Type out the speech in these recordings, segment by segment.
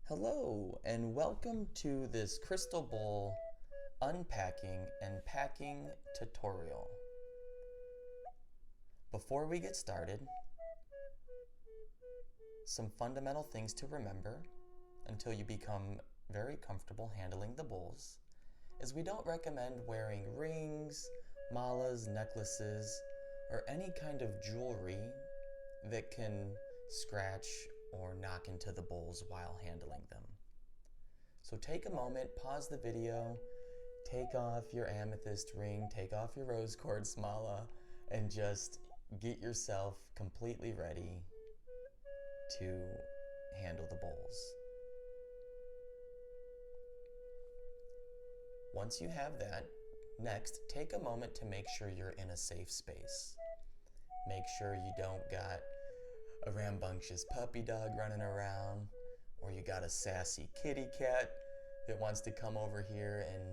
Hello, and welcome to this crystal bowl unpacking and packing tutorial. Before we get started, some fundamental things to remember until you become very comfortable handling the bowls is we don't recommend wearing rings, malas, necklaces, or any kind of jewelry that can scratch or knock into the bowls while handling them. So take a moment, pause the video, take off your amethyst ring, take off your rose quartz mala, and just get yourself completely ready to handle the bowls. Once you have that, next, take a moment to make sure you're in a safe space. Make sure you don't got a rambunctious puppy dog running around, or you got a sassy kitty cat that wants to come over here and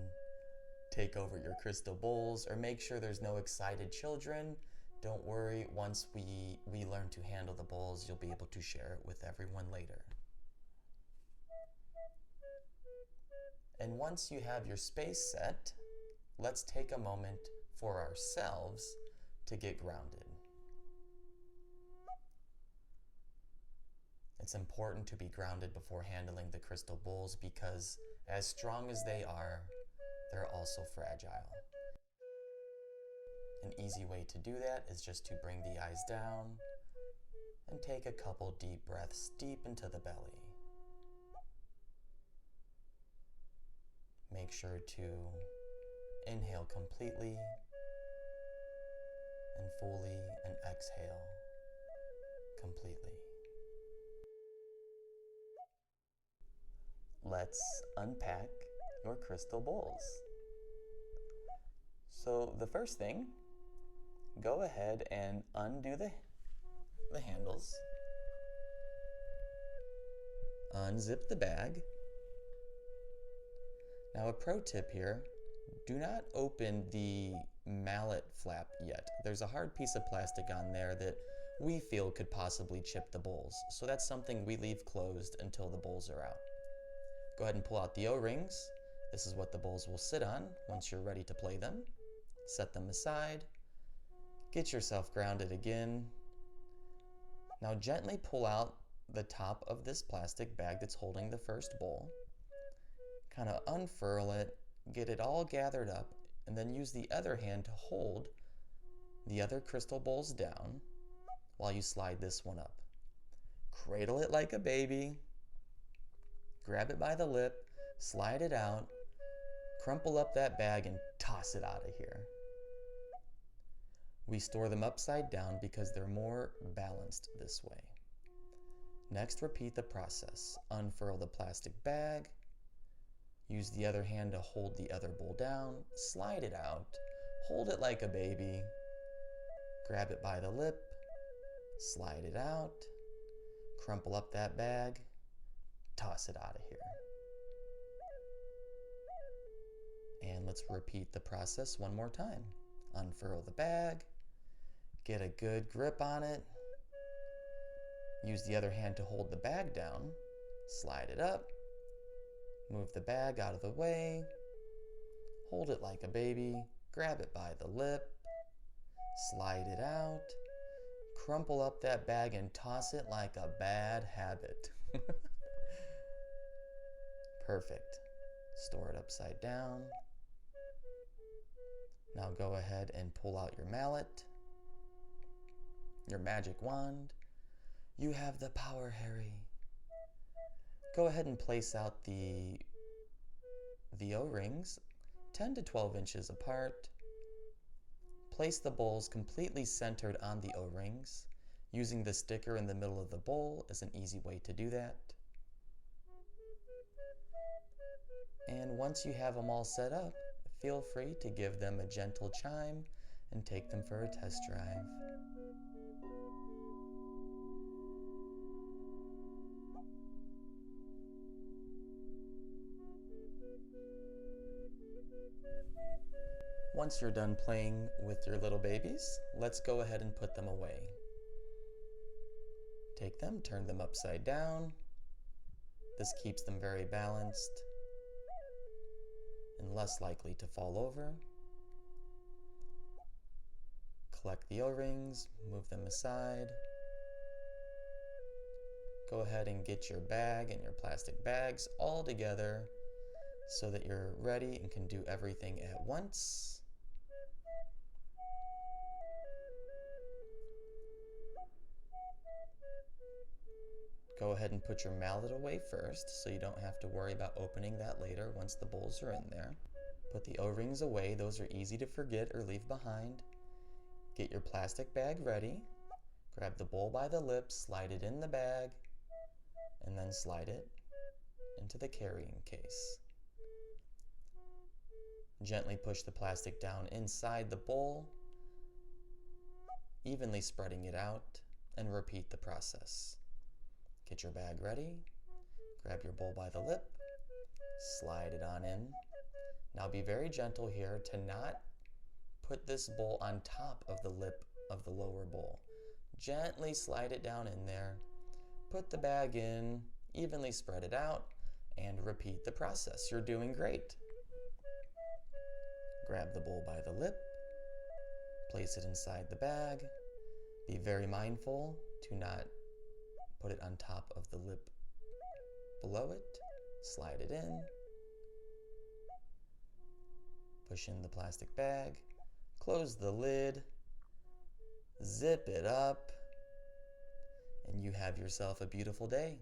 take over your crystal bowls, or make sure there's no excited children. Don't worry, once we learn to handle the bowls, you'll be able to share it with everyone later. And once you have your space set, let's take a moment for ourselves to get grounded. It's important to be grounded before handling the crystal bowls because as strong as they are, they're also fragile. An easy way to do that is just to bring the eyes down and take a couple deep breaths deep into the belly. Make sure to inhale completely and fully and exhale completely. Let's unpack your crystal bowls. So the first thing, go ahead and undo the handles. Unzip the bag. Now a pro tip here, do not open the mallet flap yet. There's a hard piece of plastic on there that we feel could possibly chip the bowls. So that's something we leave closed until the bowls are out. Go ahead and pull out the O-rings. This is what the bowls will sit on once you're ready to play them. Set them aside. Get yourself grounded again. Now gently pull out the top of this plastic bag that's holding the first bowl. Kind of unfurl it, get it all gathered up, and then use the other hand to hold the other crystal bowls down while you slide this one up. Cradle it like a baby. Grab it by the lip, slide it out, crumple up that bag, and toss it out of here. We store them upside down because they're more balanced this way. Next, repeat the process. Unfurl the plastic bag, use the other hand to hold the other bowl down, slide it out, hold it like a baby, grab it by the lip, slide it out, crumple up that bag, toss it out of here. And let's repeat the process one more time. Unfurl the bag, get a good grip on it, use the other hand to hold the bag down, slide it up, move the bag out of the way, hold it like a baby, grab it by the lip, slide it out, crumple up that bag and toss it like a bad habit. Perfect. Store it upside down. Now go ahead and pull out your mallet, your magic wand. You have the power, Harry. Go ahead and place out the O-rings 10 to 12 inches apart. Place the bowls completely centered on the O-rings. Using the sticker in the middle of the bowl is an easy way to do that. And once you have them all set up, feel free to give them a gentle chime and take them for a test drive. Once you're done playing with your little babies, let's go ahead and put them away. Take them, turn them upside down. This keeps them very balanced and less likely to fall over. Collect the O-rings, move them aside. Go ahead and get your bag and your plastic bags all together so that you're ready and can do everything at once. Go ahead and put your mallet away first so you don't have to worry about opening that later once the bowls are in there. Put the O-rings away, those are easy to forget or leave behind. Get your plastic bag ready. Grab the bowl by the lip, slide it in the bag, and then slide it into the carrying case. Gently push the plastic down inside the bowl, evenly spreading it out, and repeat the process. Get your bag ready, grab your bowl by the lip, slide it on in. Now be very gentle here to not put this bowl on top of the lip of the lower bowl. Gently slide it down in there, put the bag in, evenly spread it out, and repeat the process. You're doing great. Grab the bowl by the lip, place it inside the bag. Be very mindful to not put it on top of the lip below it. Slide it in. Push in the plastic bag. Close the lid. Zip it up. And you have yourself a beautiful day.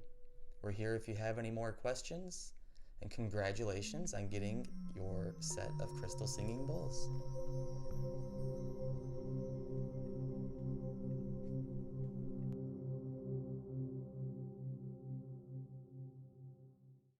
We're here if you have any more questions. And congratulations on getting your set of crystal singing bowls.